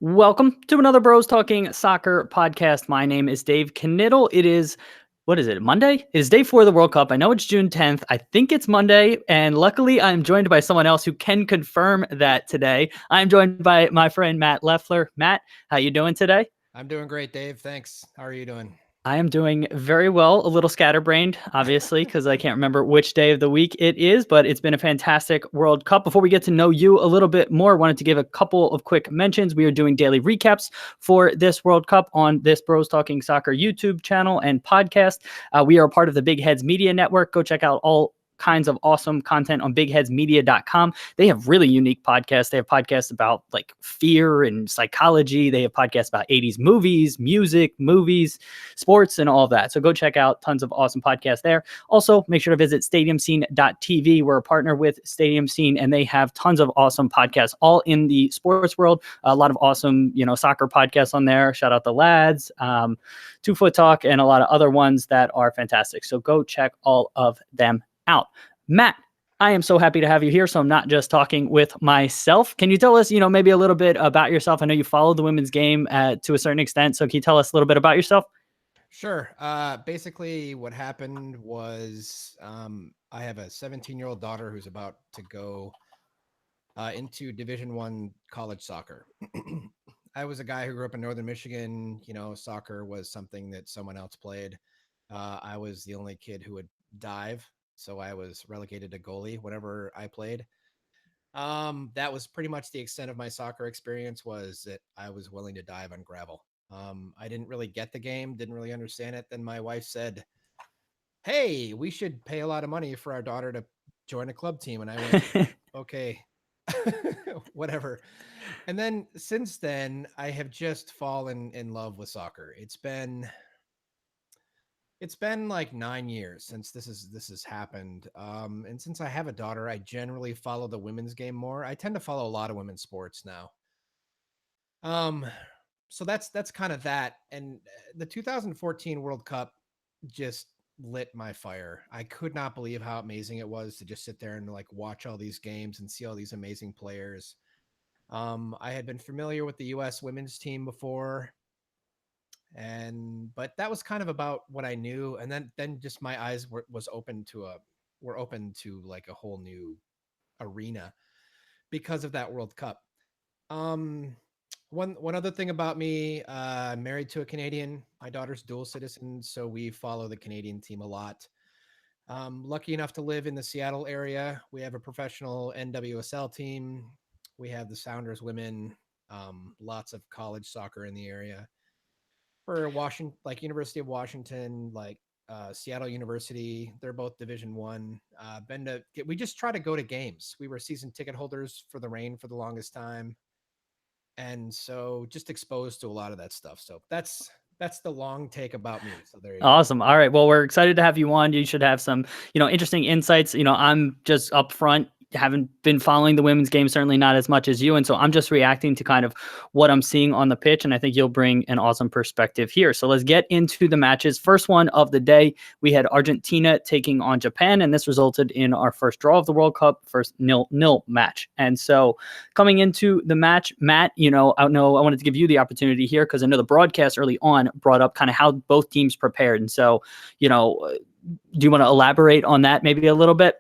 Welcome to another Bros Talking Soccer podcast. My name is Dave Knittel. It is, what is it, Monday? It is day 4 of the World Cup. I know it's June 10th. I think it's Monday. And luckily, I'm joined by someone else who can confirm that today. I'm joined by my friend, Matt Lefler. Matt, how you doing today? I'm doing great, Dave. Thanks. How are you doing? I am doing very well, a little scatterbrained, obviously, because I can't remember which day of the week it is, but it's been a fantastic World Cup. Before we get to know you a little bit more, I wanted to give a couple of quick mentions. We are doing daily recaps for this World Cup on this Bros Talking Soccer YouTube channel and podcast. We are a part of the Big Heads Media Network. Go check out all kinds of awesome content on bigheadsmedia.com. They have really unique podcasts. They have podcasts about like fear and psychology. They have podcasts about 80s movies, music, movies, sports, and all of that. So go check out tons of awesome podcasts there. Also, make sure to visit stadiumscene.tv. We're a partner with Stadium Scene, and they have tons of awesome podcasts all in the sports world. A lot of awesome, soccer podcasts on there. Shout out the lads, 2 Foot Talk, and a lot of other ones that are fantastic. So go check all of them out. Matt, I am so happy to have you here. So I'm not just talking with myself. Can you tell us, maybe a little bit about yourself? I know you follow the women's game to a certain extent. So can you tell us a little bit about yourself? Sure. Basically, what happened was I have a 17-year-old daughter who's about to go into Division One college soccer. I was a guy who grew up in Northern Michigan. Soccer was something that someone else played. I was the only kid who would dive, so I was relegated to goalie whenever I played. That was pretty much the extent of my soccer experience, was that I was willing to dive on gravel. I didn't really get the game, didn't really understand it. Then my wife said, "Hey, we should pay a lot of money for our daughter to join a club team." And I went, "Okay, whatever." And then since then, I have just fallen in love with soccer. It's been like 9 years since this has happened. And since I have a daughter, I generally follow the women's game more. I tend to follow a lot of women's sports now. Um, so that's kind of that. And the 2014 World Cup just lit my fire. I could not believe how amazing it was to just sit there and like watch all these games and see all these amazing players. I had been familiar with the U.S. women's team before, and but that was kind of about what I knew. And then just my eyes were open to like a whole new arena because of that World Cup. Um, one other thing about me, I'm married to a Canadian. My daughter's dual citizen, so we follow the Canadian team a lot. Lucky enough to live in the Seattle area. We have a professional NWSL team. We have the Sounders women. Lots of college soccer in the area. For Washington, like University of Washington, like Seattle University, they're both Division One. We just try to go to games. We were season ticket holders for the Rain for the longest time, and so just exposed to a lot of that stuff. So that's the long take about me. So there you go. Awesome. All right. Well, we're excited to have you on. You should have some, interesting insights. I'm just upfront. Haven't been following the women's game, certainly not as much as you. And so I'm just reacting to kind of what I'm seeing on the pitch. And I think you'll bring an awesome perspective here. So let's get into the matches. First one of the day, we had Argentina taking on Japan, and this resulted in our first draw of the World Cup, first 0-0 match. And so coming into the match, Matt, I wanted to give you the opportunity here because I know the broadcast early on brought up kind of how both teams prepared. And so, do you want to elaborate on that maybe a little bit?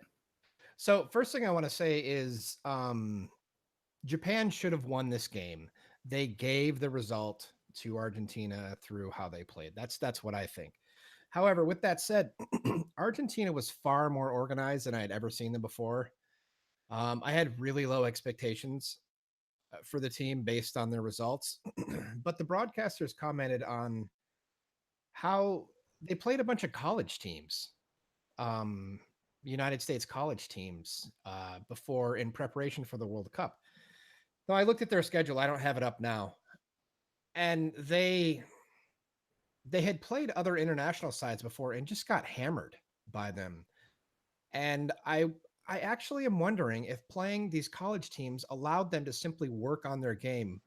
So first thing I want to say is Japan should have won this game. They gave the result to Argentina through how they played. That's what I think. However, with that said, Argentina was far more organized than I had ever seen them before. I had really low expectations for the team based on their results, but the broadcasters commented on how they played a bunch of college teams, um, United States college teams, before in preparation for the World Cup. Now I looked at their schedule. I don't have it up now, and they had played other international sides before and just got hammered by them. And I actually am wondering if playing these college teams allowed them to simply work on their game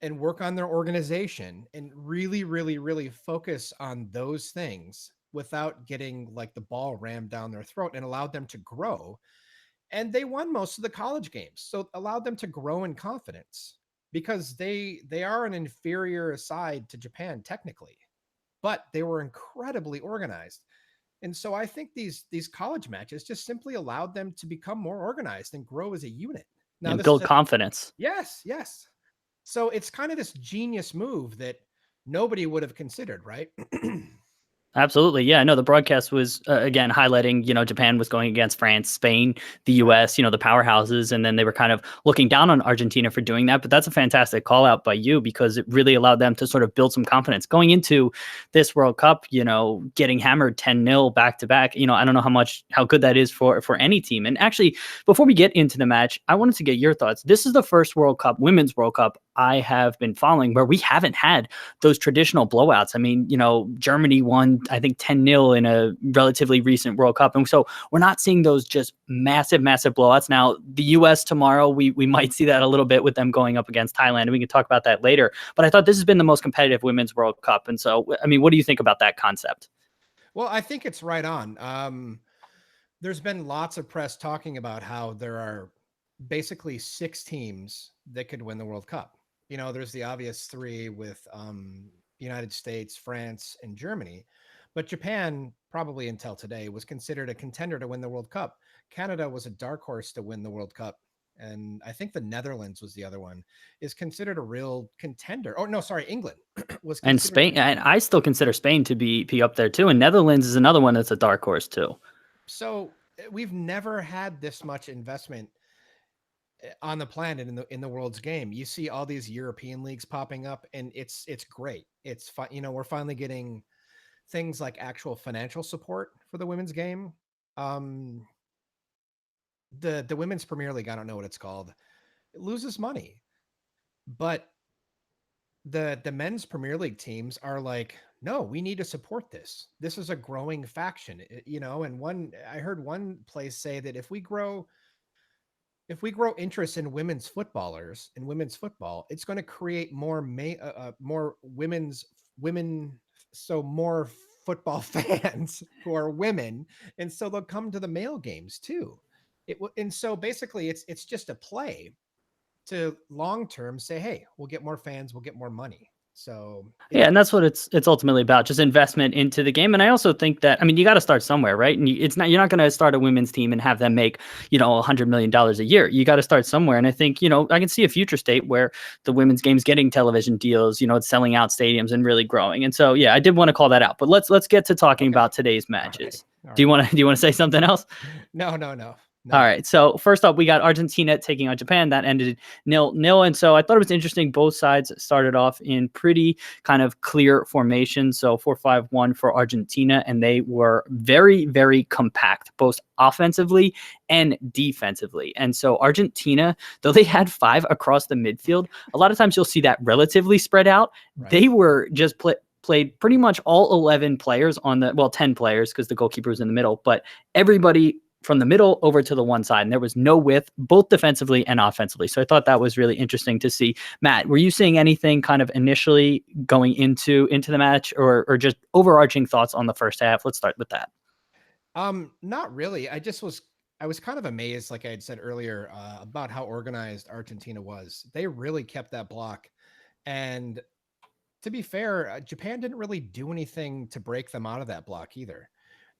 and work on their organization and really, really, really focus on those things without getting like the ball rammed down their throat, and allowed them to grow. And they won most of the college games. So it allowed them to grow in confidence because they are an inferior side to Japan technically, but they were incredibly organized. And so I think these college matches just simply allowed them to become more organized and grow as a unit. Now And this is build a confidence. yes. So it's kind of this genius move that nobody would have considered, right? Absolutely. Yeah. No, the broadcast was, again, highlighting, Japan was going against France, Spain, the Right. US, the powerhouses. And then they were kind of looking down on Argentina for doing that. But that's a fantastic call out by you because it really allowed them to sort of build some confidence going into this World Cup, getting hammered 10-0 back to back. I don't know how good that is for any team. And actually, before we get into the match, I wanted to get your thoughts. This is the first World Cup, Women's World Cup, I have been following where we haven't had those traditional blowouts. I mean, Germany won, I think, 10-0 in a relatively recent World Cup. And so we're not seeing those just massive blowouts. Now, the US tomorrow, we might see that a little bit with them going up against Thailand. And we can talk about that later. But I thought this has been the most competitive Women's World Cup. And so, I mean, what do you think about that concept? Well, I think it's right on. There's been lots of press talking about how there are basically 6 teams that could win the World Cup. There's the obvious 3 with United States, France, and Germany. But Japan, probably until today, was considered a contender to win the World Cup. Canada was a dark horse to win the World Cup. And I think the Netherlands was the other one, is considered a real contender. Oh, no, sorry, England was And considered. Spain, and I still consider Spain to be up there too. And Netherlands is another one that's a dark horse too. So we've never had this much investment on the planet in the world's game. You see all these European leagues popping up, and it's great. It's fun. We're finally getting things like actual financial support for the women's game. The women's Premier League, I don't know what it's called, it loses money, but the men's Premier League teams are like, no, we need to support this. This is a growing faction, And I heard one place say that if we grow interest in women's footballers and women's football, it's going to create more women, so more football fans who are women, and so they'll come to the male games too. And so basically, it's just a play to long term say, hey, we'll get more fans, we'll get more money. So Yeah, and that's what it's ultimately about, just investment into the game. And I also think that, I mean, you got to start somewhere, right? And you're not going to start a women's team and have them make, $100 million a year. You got to start somewhere. And I think, I can see a future state where the women's game's getting television deals, it's selling out stadiums and really growing. And so, yeah, I did want to call that out. But let's get to talking about today's matches. All right. Do you want to say something else? No. All right. So first up, we got Argentina taking on Japan. That ended 0-0. And so I thought it was interesting. Both sides started off in pretty kind of clear formation. So 4-5-1 for Argentina. And they were very, very compact, both offensively and defensively. And so Argentina, though they had 5 across the midfield, a lot of times you'll see that relatively spread out. Right. They were just played pretty much all 11 players 10 players because the goalkeeper was in the middle, but everybody from the middle over to the one side, and there was no width, both defensively and offensively. So I thought that was really interesting to see. Matt, were you seeing anything kind of initially going into the match, or just overarching thoughts on the first half? Let's start with that. Not really. I was kind of amazed, like I had said earlier, about how organized Argentina was. They really kept that block, and to be fair, Japan didn't really do anything to break them out of that block either.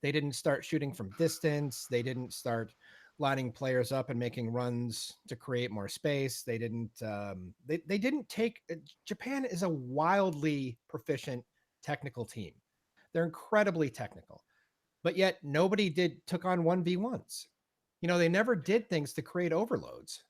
They didn't start shooting from distance. They didn't start lining players up and making runs to create more space. They didn't. They didn't take. Japan is a wildly proficient technical team. They're incredibly technical, but yet nobody took on 1v1s. They never did things to create overloads.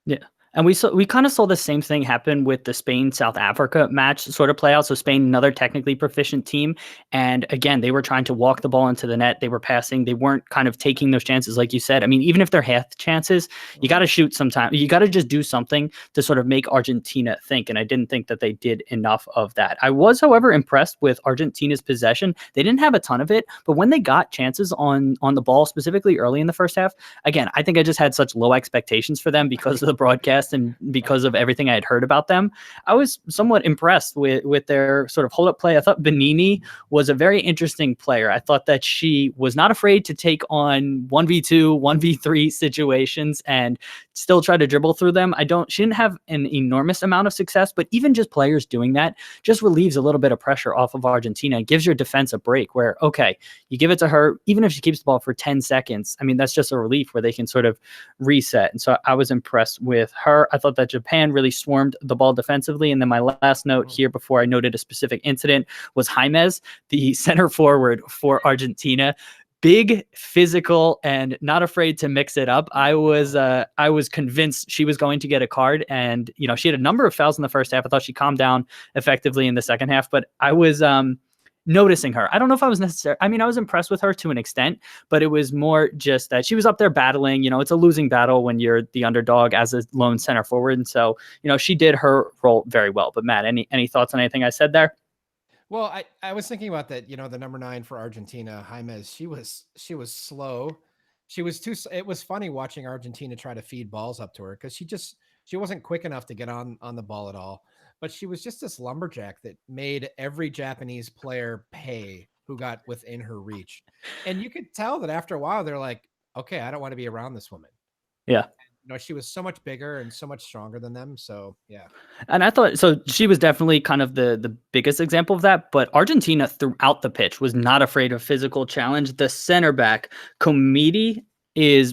Yeah. And we kind of saw the same thing happen with the Spain-South Africa match sort of play out. So Spain, another technically proficient team. And again, they were trying to walk the ball into the net. They were passing. They weren't kind of taking those chances, like you said. I mean, even if they're half chances, you got to shoot sometime. You got to just do something to sort of make Argentina think. And I didn't think that they did enough of that. I was, however, impressed with Argentina's possession. They didn't have a ton of it, but when they got chances on the ball, specifically early in the first half, again, I think I just had such low expectations for them because of the broadcast and because of everything I had heard about them. I was somewhat impressed with their sort of hold-up play. I thought Benini was a very interesting player. I thought that she was not afraid to take on 1v2, 1v3 situations and still try to dribble through them. She didn't have an enormous amount of success, but even just players doing that just relieves a little bit of pressure off of Argentina and gives your defense a break where, okay, you give it to her, even if she keeps the ball for 10 seconds. I mean, that's just a relief where they can sort of reset. And so I was impressed with her. I thought that Japan really swarmed the ball defensively. And then my last note here before I noted a specific incident was James, the center forward for Argentina. Big, physical, and not afraid to mix it up. I was convinced she was going to get a card, and she had a number of fouls in the first half. I thought she calmed down effectively in the second half, but I was noticing her. I don't know if I was necessary. I mean, I was impressed with her to an extent, but it was more just that she was up there battling. It's a losing battle when you're the underdog as a lone center forward, and so she did her role very well. But Matt, any thoughts on anything I said there? Well, I was thinking about that, the number 9 for Argentina, James, she was slow. It was funny watching Argentina try to feed balls up to her because she wasn't quick enough to get on the ball at all. But she was just this lumberjack that made every Japanese player pay who got within her reach. And you could tell that after a while, they're like, okay, I don't want to be around this woman. Yeah. She was so much bigger and so much stronger than them. So, yeah. And I thought, so she was definitely kind of the biggest example of that, but Argentina throughout the pitch was not afraid of physical challenge. The center back, Comiti,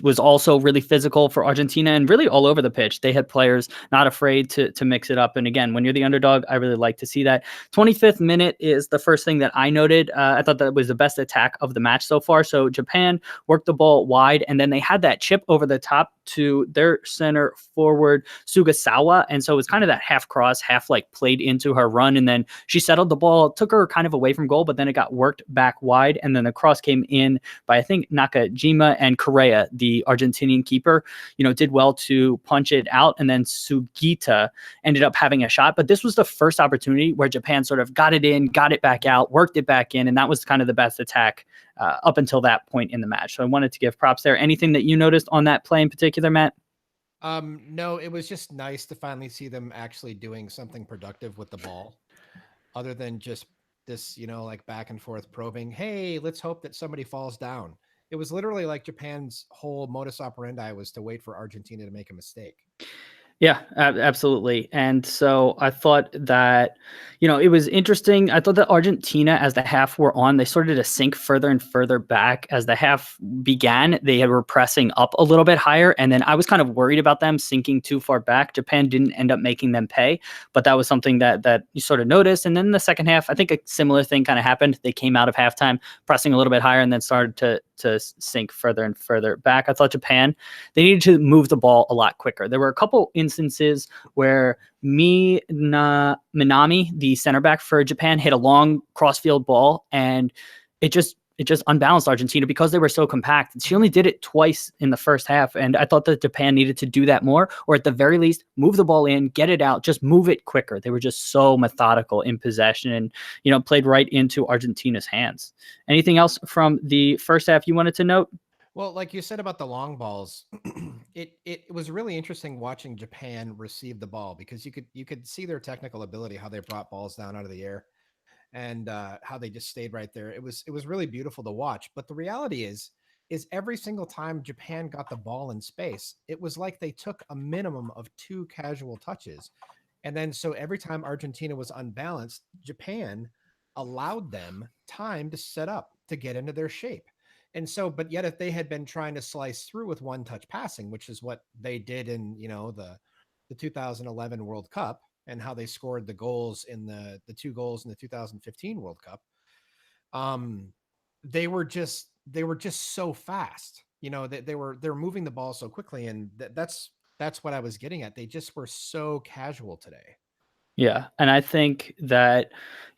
was also really physical for Argentina and really all over the pitch. They had players not afraid to mix it up. And again, when you're the underdog, I really like to see that. 25th minute is the first thing that I noted. I thought that was the best attack of the match so far. So Japan worked the ball wide, and then they had that chip over the top to their center forward, Sugasawa. And so it was kind of that half cross, half like played into her run. And then she settled the ball, took her kind of away from goal, but then it got worked back wide. And then the cross came in by, I think, Nakajima, and Correa, the Argentinian keeper, did well to punch it out. And then Sugita ended up having a shot. But this was the first opportunity where Japan sort of got it in, got it back out, worked it back in. And that was kind of the best attack up until that point in the match. So I wanted to give props there. Anything that you noticed on that play in particular, Matt? No, it was just nice to finally see them actually doing something productive with the ball other than just this, like back and forth probing. Hey, let's hope that somebody falls down. It was literally like Japan's whole modus operandi was to wait for Argentina to make a mistake. Yeah, absolutely. And so I thought that, it was interesting. I thought that Argentina, as the half wore on, they started to sink further and further back. As the half began, they were pressing up a little bit higher. And then I was kind of worried about them sinking too far back. Japan didn't end up making them pay, but that was something that you sort of noticed. And then in the second half, I think a similar thing kind of happened. They came out of halftime pressing a little bit higher and then started to sink further and further back. I thought Japan, they needed to move the ball a lot quicker. There were a couple instances where Minami, the center back for Japan, hit a long crossfield ball, and it just unbalanced Argentina because they were so compact. She only did it twice in the first half, and I thought that Japan needed to do that more, or at the very least, move the ball in, get it out, just move it quicker. They were just so methodical in possession and, played right into Argentina's hands. Anything else from the first half you wanted to note? Well, like you said about the long balls, it was really interesting watching Japan receive the ball because you could see their technical ability, how they brought balls down out of the air, and how they just stayed right there. It was really beautiful to watch. But the reality is every single time Japan got the ball in space, it was like they took a minimum of 2 casual touches, and then so every time Argentina was unbalanced, Japan allowed them time to set up to get into their shape. And so, but yet if they had been trying to slice through with one touch passing, which is what they did in, the 2011 World Cup and how they scored the goals in the 2 goals in the 2015 World Cup. They were just so fast, they were moving the ball so quickly. And that's what I was getting at. They just were so casual today. Yeah. And I think that,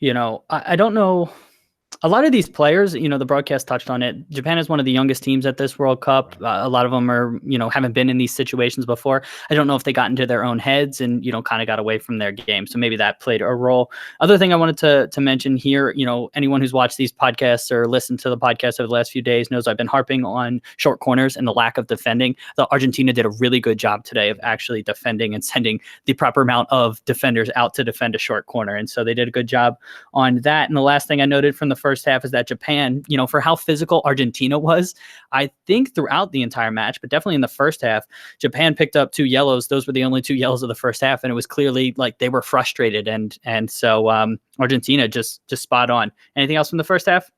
I don't know. A lot of these players, the broadcast touched on it. Japan is one of the youngest teams at this World Cup. Right. A lot of them are, haven't been in these situations before. I don't know if they got into their own heads and, kind of got away from their game. So maybe that played a role. Other thing I wanted to mention here, anyone who's watched these podcasts or listened to the podcast over the last few days knows I've been harping on short corners and the lack of defending. The Argentina did a really good job today of actually defending and sending the proper amount of defenders out to defend a short corner. And so they did a good job on that. And the last thing I noted from the first half is that Japan, for how physical Argentina was, I think throughout the entire match, but definitely in the first half, Japan picked up 2 yellows. Those were the only 2 yellows of the first half, and it was clearly like they were frustrated, and so Argentina just spot on. Anything else from the first half?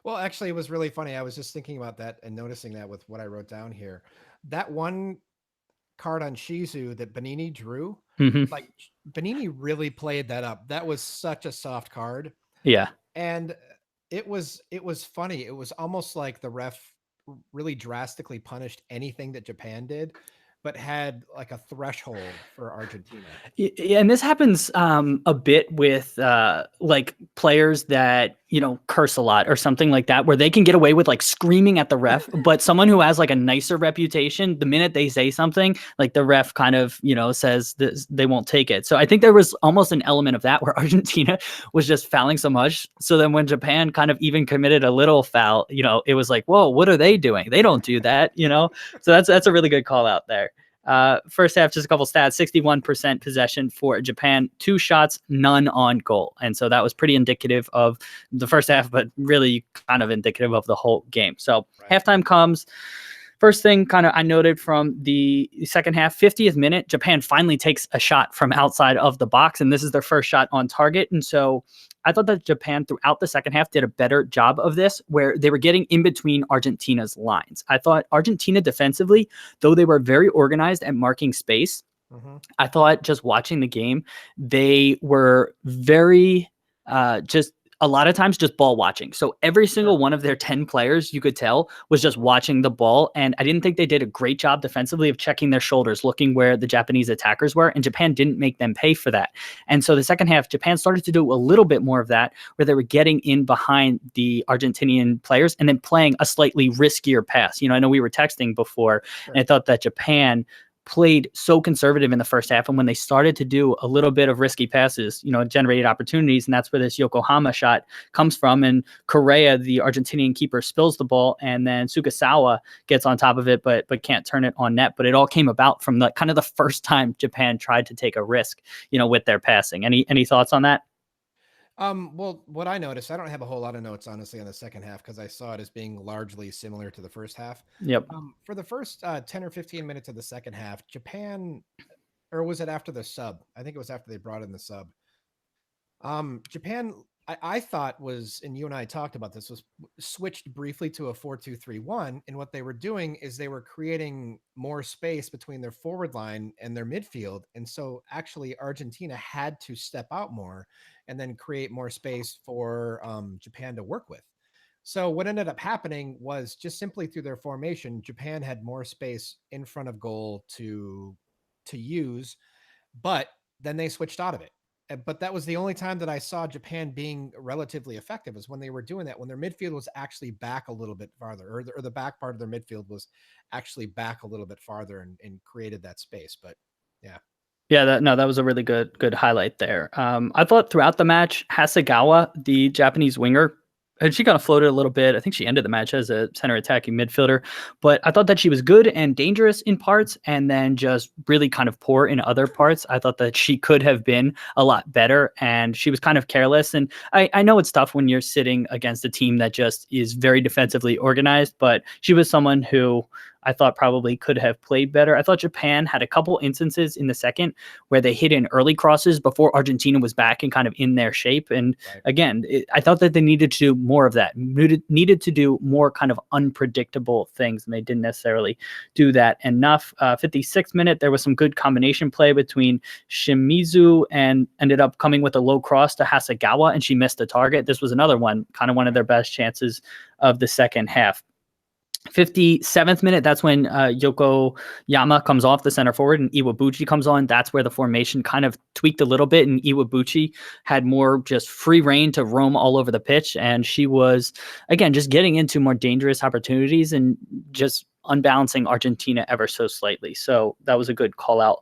Well, actually, it was really funny. I was just thinking about that and noticing that with what I wrote down here. That one card on Shizu that Benini drew, Mm-hmm. like Benini really played that up. That was such a soft card. Yeah. And it was funny. It was almost like the ref really drastically punished anything that Japan did, but had like a threshold for Argentina. Yeah, and this happens a bit with like players that curse a lot or something like that, where they can get away with like screaming at the ref, but someone who has like a nicer reputation, the minute they say something, like the ref kind of says this, they won't take it. So I think there was almost an element of that where Argentina was just fouling so much. So then when Japan kind of even committed a little foul, it was like, whoa, what are they doing? They don't do that, So that's a really good call out there. First half, just a couple stats: 61% possession for Japan, 2 shots, none on goal. And so that was pretty indicative of the first half, but really kind of indicative of the whole game. So halftime comes. First thing kind of I noted from the second half, 50th minute, Japan finally takes a shot from outside of the box, and this is their first shot on target. And so I thought that Japan throughout the second half did a better job of this, where they were getting in between Argentina's lines. I thought Argentina defensively, though they were very organized at marking space, I thought just watching the game, they were very just a lot of times just ball watching. So every single one of their 10 players, you could tell, was just watching the ball. And I didn't think they did a great job defensively of checking their shoulders, looking where the Japanese attackers were. And Japan didn't make them pay for that. And so the second half, Japan started to do a little bit more of that, where they were getting in behind the Argentinian players and then playing a slightly riskier pass. I know we were texting before, and I thought that Japan played so conservative in the first half. And when they started to do a little bit of risky passes, it generated opportunities. And that's where this Yokohama shot comes from. And Correa, the Argentinian keeper, spills the ball. And then Sugasawa gets on top of it, but can't turn it on net. But it all came about from the kind of the first time Japan tried to take a risk, with their passing. Any thoughts on that? Well, what I noticed, I don't have a whole lot of notes, honestly, on the second half because I saw it as being largely similar to the first half. Yep. For the first 10 or 15 minutes of the second half, Japan, or was it after the sub? I think it was after they brought in the sub. Japan, I thought was, and you and I talked about this, was switched briefly to a 4-2-3-1. And what they were doing is they were creating more space between their forward line and their midfield. And so actually Argentina had to step out more and then create more space for Japan to work with. So what ended up happening was just simply through their formation, Japan had more space in front of goal to use, but then they switched out of it. But that was the only time that I saw Japan being relatively effective, is when they were doing that, when their midfield was actually back a little bit farther, or the back part of their midfield was actually back a little bit farther and created that space. But yeah. Yeah, that was a really good highlight there. I thought throughout the match, Hasegawa, the Japanese winger, and she kind of floated a little bit. I think she ended the match as a center attacking midfielder, but I thought that she was good and dangerous in parts and then just really kind of poor in other parts. I thought that she could have been a lot better, and she was kind of careless. And I know it's tough when you're sitting against a team that just is very defensively organized, but she was someone who I thought probably could have played better. I thought Japan had a couple instances in the second where they hit in early crosses before Argentina was back and kind of in their shape. And again, I thought that they needed to do more of that, needed to do more kind of unpredictable things, and they didn't necessarily do that enough. 56th minute, there was some good combination play between Shimizu and ended up coming with a low cross to Hasegawa, and she missed the target. This was another one, kind of one of their best chances of the second half. 57th minute, that's when Yokoyama comes off the center forward and Iwabuchi comes on. That's where the formation kind of tweaked a little bit, and Iwabuchi had more just free reign to roam all over the pitch. And she was, again, just getting into more dangerous opportunities and just unbalancing Argentina ever so slightly. So that was a good call out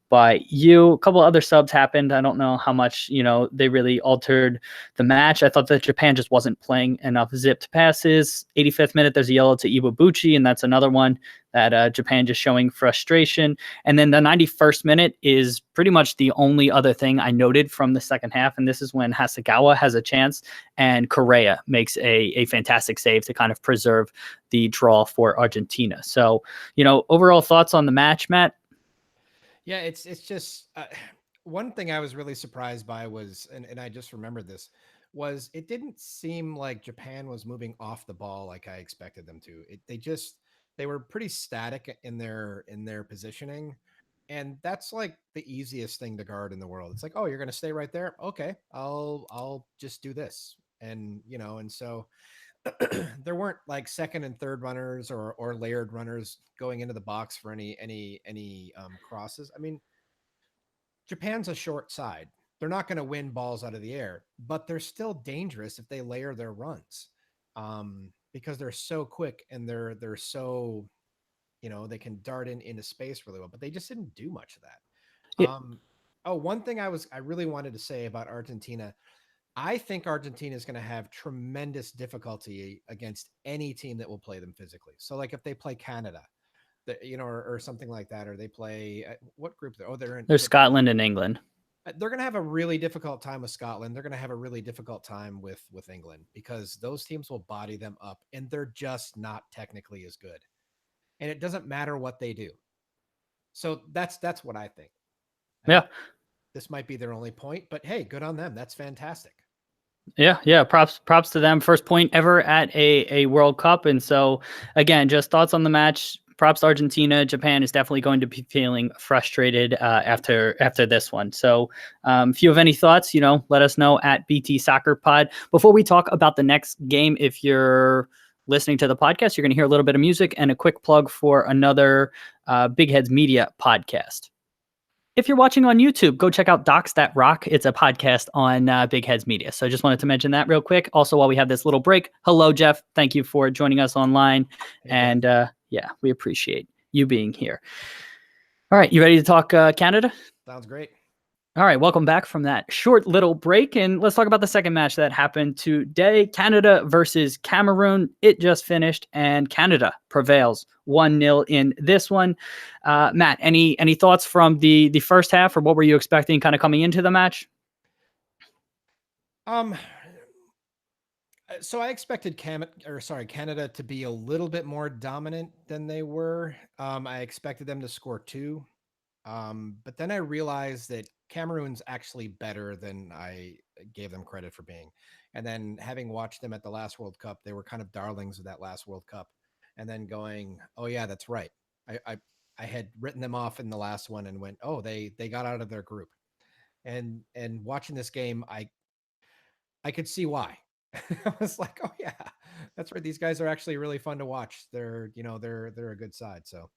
by you. A couple other subs happened. I don't know how much, they really altered the match. I thought that Japan just wasn't playing enough zipped passes. 85th minute, there's a yellow to Iwabuchi, and that's another one that Japan just showing frustration. And then the 91st minute is pretty much the only other thing I noted from the second half. And this is when Hasegawa has a chance and Correa makes a fantastic save to kind of preserve the draw for Argentina. So, overall thoughts on the match, Matt? Yeah, it's just one thing I was really surprised by was, and I just remembered this, was it didn't seem like Japan was moving off the ball like I expected them to. They were pretty static in their positioning, and that's like the easiest thing to guard in the world. It's like, oh, you're going to stay right there. Okay, I'll just do this, and and so there weren't like second and third runners or layered runners going into the box for any crosses. I mean, Japan's a short side. They're not going to win balls out of the air, but they're still dangerous if they layer their runs, because they're so quick and they're so they can dart into space really well. But they just didn't do much of that. Yeah, Oh, one thing I really wanted to say about Argentina. I think Argentina is going to have tremendous difficulty against any team that will play them physically. So, like if they play Canada, or something like that, or they play what group? there's Scotland and England. They're going to have a really difficult time with Scotland. They're going to have a really difficult time with England because those teams will body them up, and they're just not technically as good. And it doesn't matter what they do. So that's what I think. I Yeah. mean, this might be their only point, but hey, good on them. That's fantastic. Yeah. Props to them. First point ever at a World Cup. And so again, just thoughts on the match. Props to Argentina. Japan is definitely going to be feeling frustrated after this one. So if you have any thoughts, let us know at BT Soccer Pod. Before we talk about the next game, if you're listening to the podcast, you're going to hear a little bit of music and a quick plug for another Big Heads Media podcast. If you're watching on YouTube, go check out Docs That Rock. It's a podcast on Big Heads Media. So I just wanted to mention that real quick. Also, while we have this little break, hello, Jeff. Thank you for joining us online. Hey, and yeah, we appreciate you being here. All right, you ready to talk Canada? Sounds great. All right, welcome back from that short little break. And let's talk about the second match that happened today. Canada versus Cameroon. It just finished, and Canada prevails 1-0 in this one. Matt, any thoughts from the first half, or what were you expecting kind of coming into the match? So I expected Canada to be a little bit more dominant than they were. I expected them to score two. But then I realized that Cameroon's actually better than I gave them credit for being. And then having watched them at the last World Cup, they were kind of darlings of that last World Cup. And then going, oh yeah, that's right. I had written them off in the last one and went, oh, they got out of their group. And watching this game, I could see why. I was like, oh yeah, that's right. These guys are actually really fun to watch. They're they're a good side. So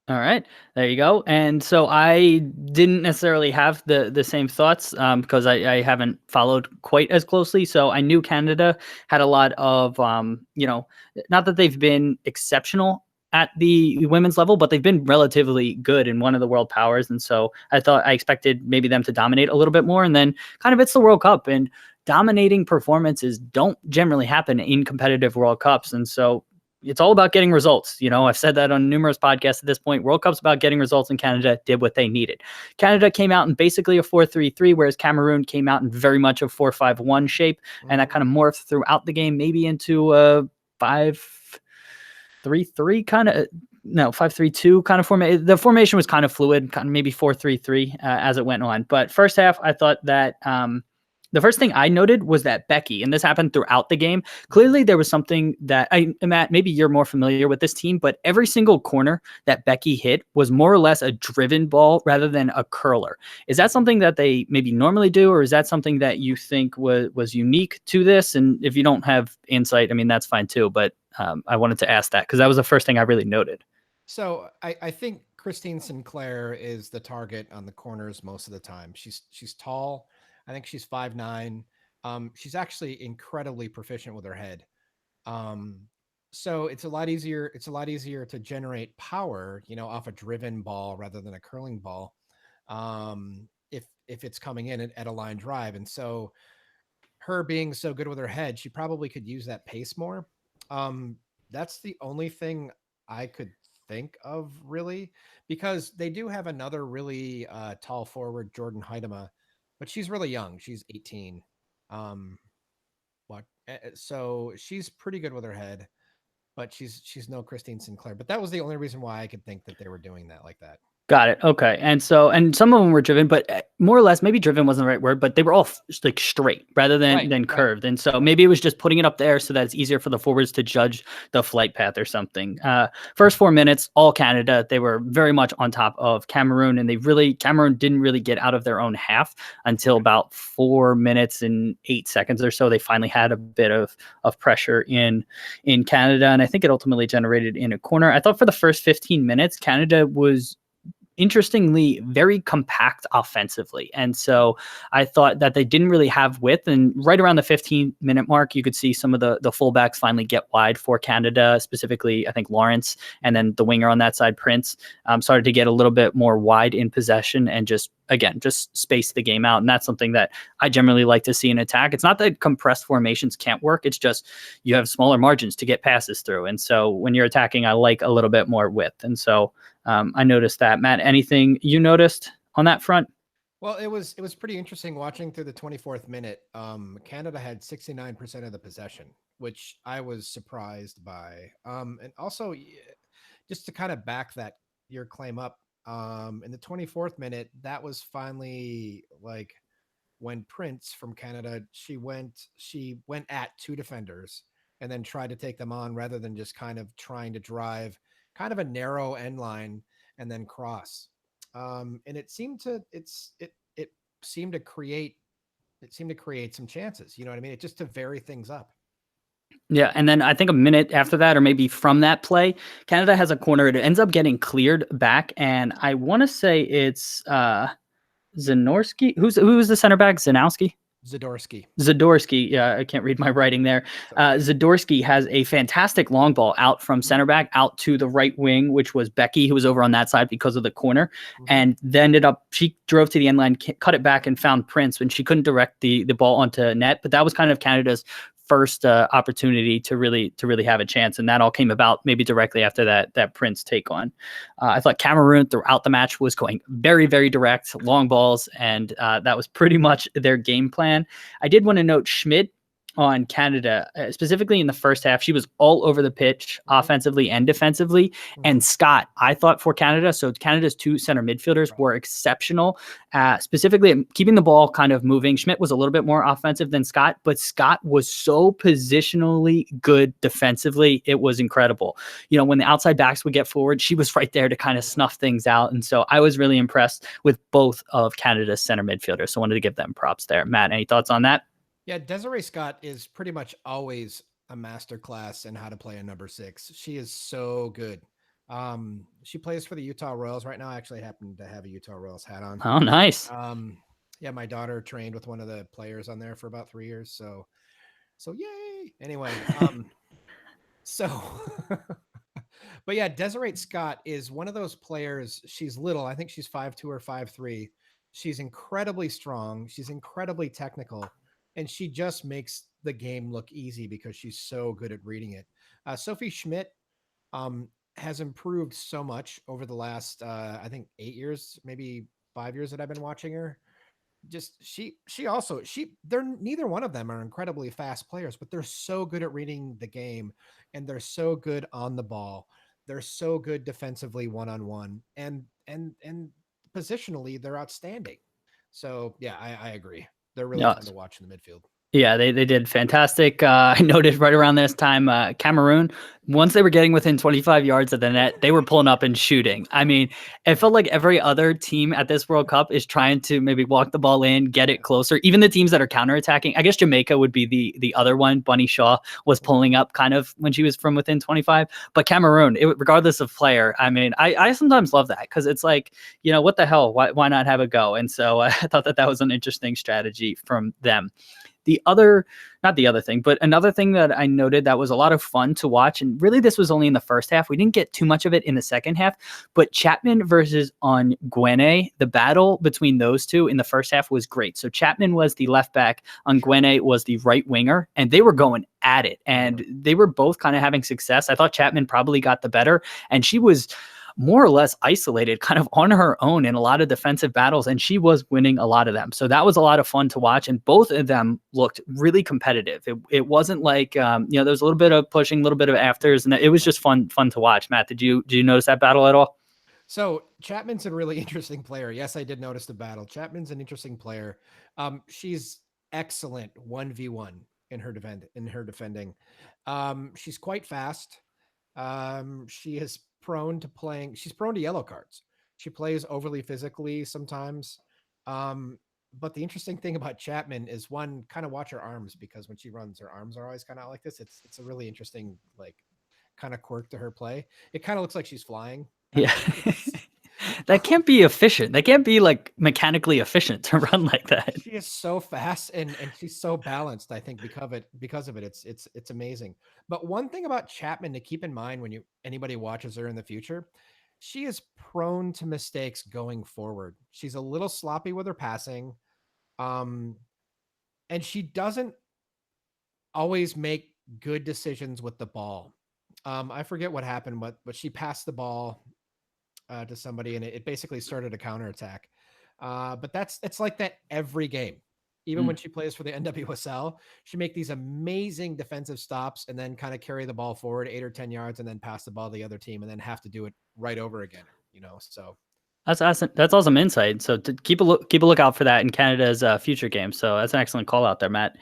All right, there you go. And so I didn't necessarily have the same thoughts because I haven't followed quite as closely. So I knew Canada had a lot of, not that they've been exceptional at the women's level, but they've been relatively good in one of the world powers. And so I expected maybe them to dominate a little bit more. And then kind of it's the World Cup, and dominating performances don't generally happen in competitive World Cups. And so it's all about getting results. I've said that on numerous podcasts at this point. World Cup's about getting results, and Canada did what they needed. Canada came out in basically a 4-3-3, whereas Cameroon came out in very much a 4-5-1 shape, and that kind of morphed throughout the game, maybe into a 5-3-3 kind of. No, 5-3-2 kind of formation. The formation was kind of fluid, kind of maybe 4-3-3 as it went on. But first half, I thought that the first thing I noted was that Becky, and this happened throughout the game, clearly there was something that Matt, maybe you're more familiar with this team, but every single corner that Becky hit was more or less a driven ball rather than a curler. Is that something that they maybe normally do, or is that something that you think was unique to this? And if you don't have insight, I mean, that's fine too. But I wanted to ask that because that was the first thing I really noted. So I think Christine Sinclair is the target on the corners most of the time. She's tall. I think she's 5'9". She's actually incredibly proficient with her head. So it's a lot easier. It's a lot easier to generate power, off a driven ball rather than a curling ball, if it's coming in at a line drive. And so her being so good with her head, she probably could use that pace more. Um, that's the only thing I could think of really, because they do have another really tall forward, Jordan Heidema, but she's really young. She's 18. Um, so she's pretty good with her head, but she's no Christine Sinclair. But that was the only reason why I could think that they were doing that like that. Got it. Okay. And some of them were driven, but more or less, maybe driven wasn't the right word, but they were all like straight rather than Right. curved. And so maybe it was just putting it up there so that it's easier for the forwards to judge the flight path or something. First 4 minutes, all Canada, they were very much on top of Cameroon, and Cameroon didn't really get out of their own half until about 4 minutes and 8 seconds or so. They finally had a bit of pressure in Canada, and I think it ultimately generated in a corner. I thought for the first 15 minutes, Canada was interestingly very compact offensively. And so I thought that they didn't really have width. And right around the 15-minute mark, you could see some of the fullbacks finally get wide for Canada, specifically, I think Lawrence, and then the winger on that side, Prince, started to get a little bit more wide in possession and just space the game out. And that's something that I generally like to see in attack. It's not that compressed formations can't work. It's just you have smaller margins to get passes through. And so when you're attacking, I like a little bit more width. And so I noticed that. Matt, anything you noticed on that front? Well, it was pretty interesting watching through the 24th minute. Canada had 69% of the possession, which I was surprised by. And also, just to kind of back that your claim up, in the 24th minute, that was finally like when Prince from Canada, she went at two defenders and then tried to take them on rather than just kind of trying to drive kind of a narrow end line and then cross. And it seemed to create some chances. You know what I mean? It just to vary things up. Yeah, and then I think a minute after that, or maybe from that play, Canada has a corner. It ends up getting cleared back, and I want to say it's Zanorski. Who's the center back? Zanowski? Zadorsky. Yeah, I can't read my writing there. Zadorsky has a fantastic long ball out from center back out to the right wing, which was Becky, who was over on that side because of the corner, and then she drove to the end line, cut it back, and found Prince when she couldn't direct the ball onto net. But that was kind of Canada's first opportunity to really have a chance, and that all came about maybe directly after that Prince take on. I thought Cameroon throughout the match was going very, very direct, long balls, and that was pretty much their game plan. I did want to note Schmidt on Canada, specifically in the first half. She was all over the pitch, offensively and defensively. And Scott, I thought for Canada, so Canada's two center midfielders were exceptional, specifically keeping the ball kind of moving. Schmidt was a little bit more offensive than Scott, but Scott was so positionally good defensively. It was incredible. When the outside backs would get forward, she was right there to kind of snuff things out. And so I was really impressed with both of Canada's center midfielders. So I wanted to give them props there. Matt, any thoughts on that? Yeah, Desiree Scott is pretty much always a masterclass in how to play a number 6. She is so good. She plays for the Utah Royals right now. I actually happen to have a Utah Royals hat on. Oh, nice. Yeah, my daughter trained with one of the players on there for about 3 years. So yay. Anyway, but yeah, Desiree Scott is one of those players. She's little. I think she's 5'2" or 5'3". She's incredibly strong. She's incredibly technical. And she just makes the game look easy because she's so good at reading it. Sophie Schmidt has improved so much over the last, I think, 8 years, maybe 5 years that I've been watching her. Just they're neither one of them are incredibly fast players, but they're so good at reading the game, and they're so good on the ball. They're so good defensively one-on-one, and positionally they're outstanding. So yeah, I agree. They're really fun to watch in the midfield. Yeah, they did fantastic. I noticed right around this time, Cameroon, once they were getting within 25 yards of the net, they were pulling up and shooting. I mean, it felt like every other team at this World Cup is trying to maybe walk the ball in, get it closer. Even the teams that are counterattacking. I guess Jamaica would be the other one. Bunny Shaw was pulling up kind of when she was from within 25. But Cameroon, regardless of player, I mean, I sometimes love that because it's like, what the hell? Why not have a go? And so I thought that was an interesting strategy from them. The other, not the other thing, but another thing that I noted that was a lot of fun to watch, and really this was only in the first half. We didn't get too much of it in the second half, but Chapman versus Onguene, the battle between those two in the first half was great. So Chapman was the left back, Onguene was the right winger, and they were going at it, and they were both kind of having success. I thought Chapman probably got the better, and she was more or less isolated, kind of on her own in a lot of defensive battles, and she was winning a lot of them. So that was a lot of fun to watch, and both of them looked really competitive. It wasn't like there was a little bit of pushing, a little bit of afters, and it was just fun to watch. Matt, did you notice that battle at all? So Chapman's a really interesting player. Yes, I did notice the battle. Chapman's an interesting player. She's excellent 1v1 in her defending. She's quite fast. She is prone to playing. She's prone to yellow cards. She plays overly physically sometimes. But the interesting thing about Chapman is one, kind of watch her arms, because when she runs, her arms are always kind of like this. It's a really interesting like kind of quirk to her play. It kind of looks like she's flying. Yeah. That can't be efficient. That can't be like mechanically efficient to run like that. She is so fast and she's so balanced. I think because of it, it's amazing. But one thing about Chapman to keep in mind when anybody watches her in the future, she is prone to mistakes going forward. She's a little sloppy with her passing, and she doesn't always make good decisions with the ball. I forget what happened, but she passed the ball to somebody, and it basically started a counterattack. But it's like that every game. Even when she plays for the NWSL, she make these amazing defensive stops and then kind of carry the ball forward 8 or 10 yards and then pass the ball to the other team and then have to do it right over again. So That's awesome. That's awesome insight. So to keep a lookout for that in Canada's future games. So that's an excellent call out there, Matt.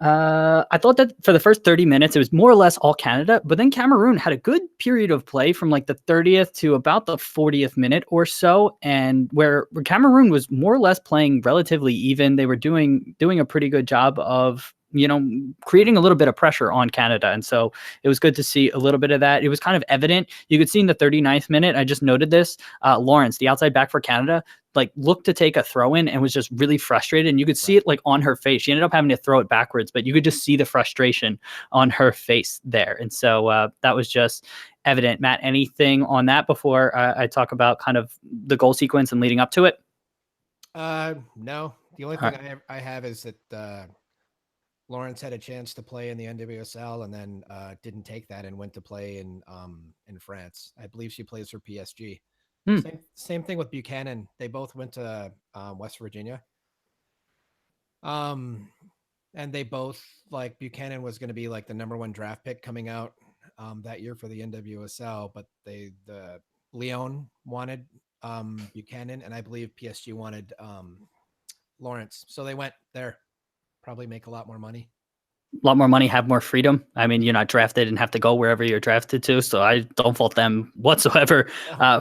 I thought that for the first 30 minutes, it was more or less all Canada, but then Cameroon had a good period of play from like the 30th to about the 40th minute or so. And where Cameroon was more or less playing relatively even, they were doing a pretty good job of, creating a little bit of pressure on Canada. And so it was good to see a little bit of that. It was kind of evident. You could see in the 39th minute, I just noted this, Lawrence, the outside back for Canada, like looked to take a throw in and was just really frustrated. And you could see it like on her face. She ended up having to throw it backwards, but you could just see the frustration on her face there. And so that was just evident. Matt, anything on that before I talk about kind of the goal sequence and leading up to it? No, the only thing I have is that Lawrence had a chance to play in the NWSL and then didn't take that and went to play in France. I believe she plays for PSG. Same thing with Buchanan. They both went to West Virginia. And they both, like, Buchanan was going to be like the #1 draft pick coming out that year for the NWSL, but the Lyon wanted Buchanan, and I believe PSG wanted Lawrence. So they went there. Probably make a lot more money. A lot more money, have more freedom. I mean, you're not drafted and have to go wherever you're drafted to. So I don't fault them whatsoever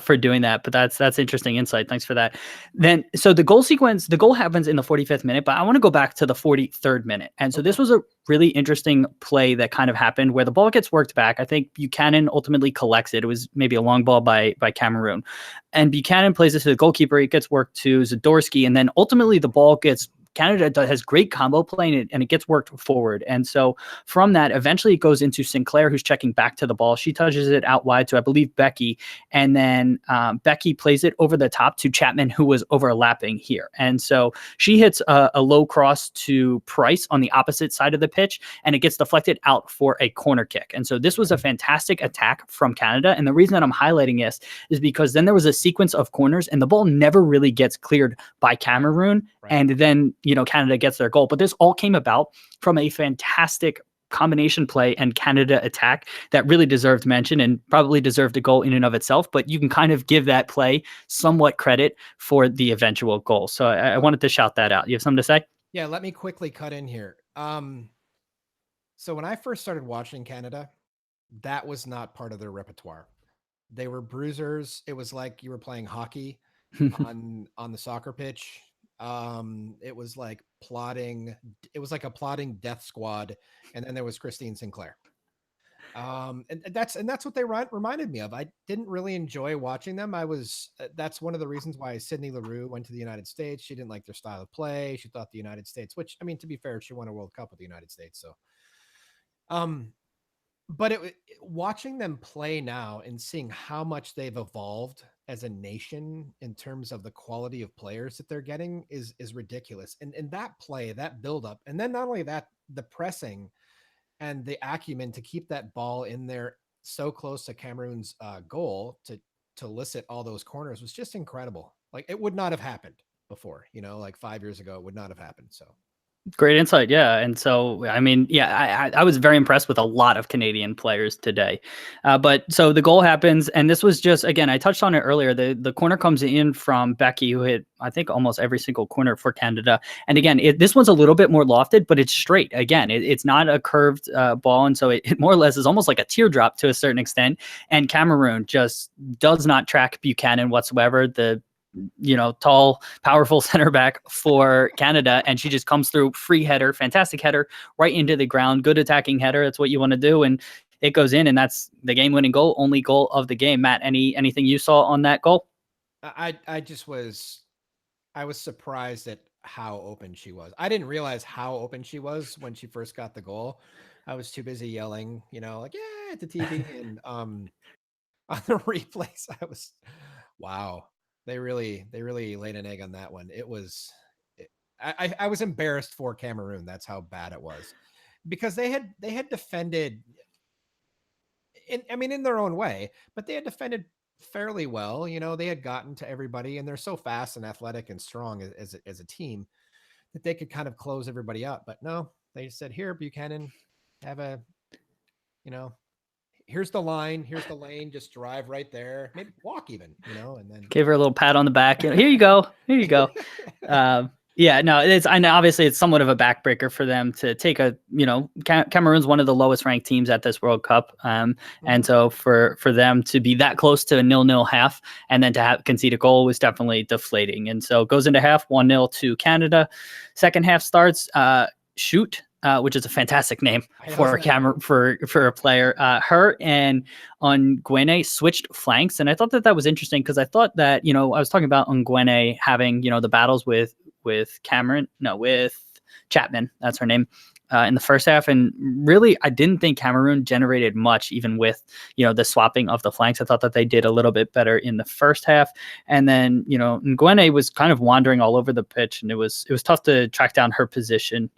for doing that. But that's interesting insight. Thanks for that. Then, so the goal sequence, the goal happens in the 45th minute, but I want to go back to the 43rd minute. And so this was a really interesting play that kind of happened where the ball gets worked back. I think Buchanan ultimately collects it. It was maybe a long ball by Cameroon. And Buchanan plays it to the goalkeeper. It gets worked to Zadorsky. And then ultimately the ball gets Canada has great combo play and it gets worked forward. And so from that, eventually it goes into Sinclair, who's checking back to the ball. She touches it out wide to, I believe, Becky. And then Becky plays it over the top to Chapman, who was overlapping here. And so she hits a low cross to Price on the opposite side of the pitch, and it gets deflected out for a corner kick. And so this was a fantastic attack from Canada. And the reason that I'm highlighting this is because then there was a sequence of corners and the ball never really gets cleared by Cameroon. Right. And then, Canada gets their goal. But this all came about from a fantastic combination play and Canada attack that really deserved mention and probably deserved a goal in and of itself. But you can kind of give that play somewhat credit for the eventual goal. So I wanted to shout that out. You have something to say? Yeah, let me quickly cut in here. So when I first started watching Canada, that was not part of their repertoire. They were bruisers. It was like you were playing hockey on the soccer pitch. It was like plotting. It was like a plotting death squad, and then there was Christine Sinclair. And that's what they reminded me of. I didn't really enjoy watching them. I was That's one of the reasons why Sydney Leroux went to the United States. She didn't like their style of play. She thought the United States, which I mean, to be fair, she won a World Cup with the United States. So, um, but watching them play now and seeing how much they've evolved as a nation in terms of the quality of players that they're getting is ridiculous. And that play, that build up, and then not only that, the pressing and the acumen to keep that ball in there so close to Cameroon's goal to elicit all those corners was just incredible. Like it would not have happened before, like 5 years ago, it would not have happened. So Great insight, yeah. And so, I mean, yeah, I was very impressed with a lot of Canadian players today. But so the goal happens, and this was just again, I touched on it earlier. The corner comes in from Becky, who hit I think almost every single corner for Canada. And again, this one's a little bit more lofted, but it's straight. Again, it's not a curved ball, and so it more or less is almost like a teardrop to a certain extent. And Cameroon just does not track Buchanan whatsoever. The tall, powerful center back for Canada. And she just comes through, free header, fantastic header, right into the ground, good attacking header. That's what you want to do. And it goes in, and that's the game-winning goal, only goal of the game. Matt, anything you saw on that goal? I was surprised at how open she was. I didn't realize how open she was when she first got the goal. I was too busy yelling, like, yeah, at the TV. And on the replays, wow. They really laid an egg on that one. I was embarrassed for Cameroon. That's how bad it was, because they had defended in their own way, but they had defended fairly well. They had gotten to everybody, and they're so fast and athletic and strong as a team that they could kind of close everybody up. But no, they said, here, Buchanan, have a, you know, here's the line, here's the lane, just drive right there, maybe walk even, and then Gave her a little pat on the back. Here you go. Here you go. Yeah, no, I know obviously it's somewhat of a backbreaker for them to take Cameroon's one of the lowest ranked teams at this World Cup. And so for them to be that close to a 0-0 half and then to concede a goal was definitely deflating. And so it goes into half 1-0 to Canada. Second half starts, Shoot, which is a fantastic name for a for a player. Her and Nguene switched flanks, and I thought that was interesting because I thought that I was talking about Nguene having the battles with Chapman, that's her name, in the first half, and really I didn't think Cameroon generated much, even with the swapping of the flanks. I thought that they did a little bit better in the first half, and then Nguene was kind of wandering all over the pitch, and it was tough to track down her position.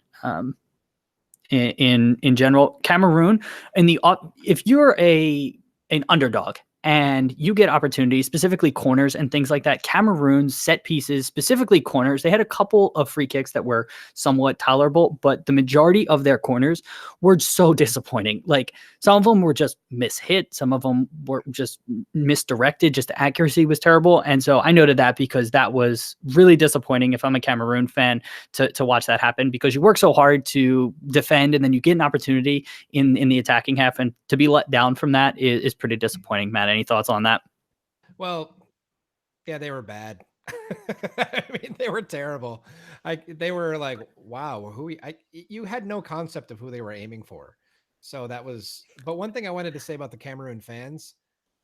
In general, Cameroon, if you're an underdog and you get opportunities, specifically corners and things like that, Cameroon's set pieces, specifically corners, they had a couple of free kicks that were somewhat tolerable, but the majority of their corners were so disappointing. Like some of them were just mishit, some of them were just misdirected, just the accuracy was terrible. And so I noted that because that was really disappointing if I'm a Cameroon fan to watch that happen, because you work so hard to defend and then you get an opportunity in the attacking half, and to be let down from that is pretty disappointing. Matt, any thoughts on that? Well, yeah, they were bad. I mean, they were terrible. They were like, wow, you had no concept of who they were aiming for. So that was, but one thing I wanted to say about the Cameroon fans,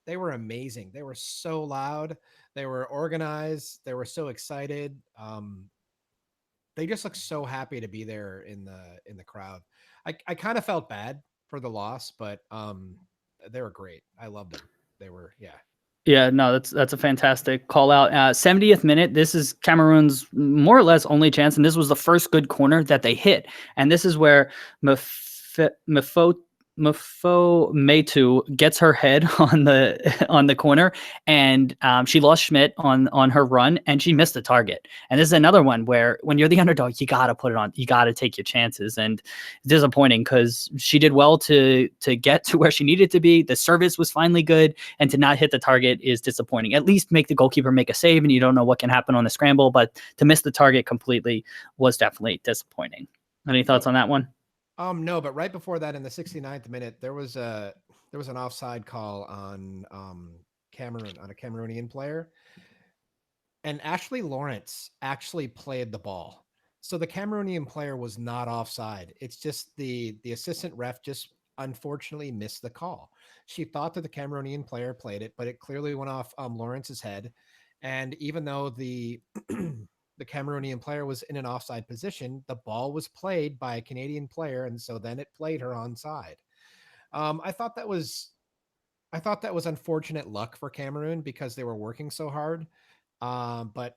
they were amazing. They were so loud. They were organized. They were so excited. They just looked so happy to be there in the crowd. I kind of felt bad for the loss, but they were great. I loved them. They were, yeah. Yeah, no, that's a fantastic call out. 70th minute. This is Cameroon's more or less only chance, and this was the first good corner that they hit. And this is where Mafo Metu gets her head on the corner, and she lost Schmidt on her run, and she missed the target. And this is another one where when you're the underdog, you gotta put it on. You gotta take your chances. And it's disappointing because she did well to get to where she needed to be. The service was finally good, and to not hit the target is disappointing. At least make the goalkeeper make a save, and you don't know what can happen on the scramble. But to miss the target completely was definitely disappointing. Any thoughts on that one? No, but right before that, in the 69th minute, there was an offside call on Cameroon, on a Cameroonian player, and Ashley Lawrence actually played the ball. So the Cameroonian player was not offside. It's just the assistant ref just unfortunately missed the call. She thought that the Cameroonian player played it, but it clearly went off Lawrence's head. And even though the the Cameroonian player was in an offside position, the ball was played by a Canadian player, and so then it played her onside. Um, I thought that was I thought that was unfortunate luck for Cameroon because they were working so hard. But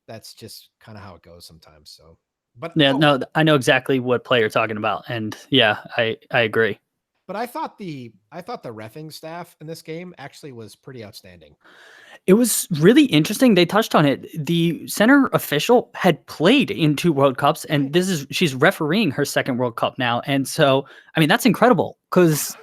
that's just kind of how it goes sometimes. So, but Yeah, oh, no, I know exactly what play you're talking about, and yeah, I agree. but I thought the reffing staff in this game actually was pretty outstanding. It was really interesting. They touched on it. The center official had played in 2 World Cups, and Right. she's refereeing her second World Cup now. And so, I mean, that's incredible because